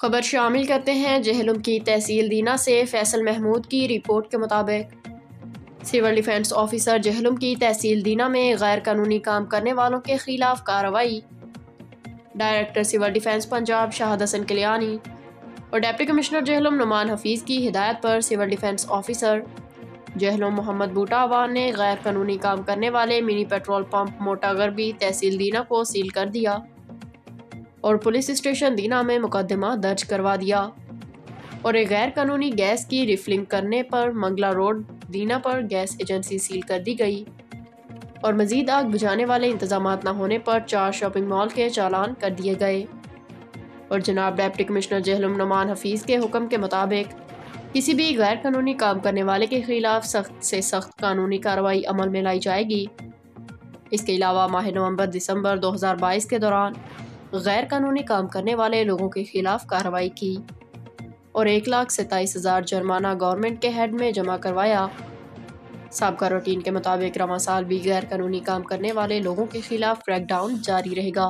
खबर शामिल करते हैं जहलुम की तहसील दीना से। फैसल महमूद की रिपोर्ट के मुताबिक सिविल डिफेंस ऑफिसर जहलुम की तहसील दीना में गैर कानूनी काम करने वालों के खिलाफ कार्रवाई। Director civil defence Punjab Shahid Hasan Kalyani और डिप्टी कमिश्नर जहलुम नुमान हफीज़ की हिदायत पर civil defence officer Jhelum Mohammad Buta Awan ने गैर कानूनी काम करने वाले मिनी पेट्रोल पंप मोटा गरबी तहसील दीना को सील कर दिया और पुलिस स्टेशन दीना में मुकदमा दर्ज करवा दिया। और एक गैर कानूनी गैस की रिफिलिंग करने पर मंगला रोड दीना पर गैस एजेंसी सील कर दी गई और मजीद आग बुझाने वाले इंतजाम न होने पर 4 शॉपिंग मॉल के चालान कर दिए गए। और जनाब डिप्टी कमिश्नर जहलुम नुमान हफीज़ के हुक्म के मुताबिक किसी भी गैर कानूनी काम करने वाले के खिलाफ सख्त से सख्त कानूनी कार्रवाई अमल में लाई जाएगी। इसके अलावा माह नवंबर दिसंबर 2022 के दौरान गैर कानूनी काम करने वाले लोगों के खिलाफ कार्रवाई की और 1,27,000 जुर्माना गवर्नमेंट के हेड में जमा करवाया। साबका रूटीन के मुताबिक रवां साल भी गैर कानूनी काम करने वाले लोगों के खिलाफ क्रैकडाउन जारी रहेगा।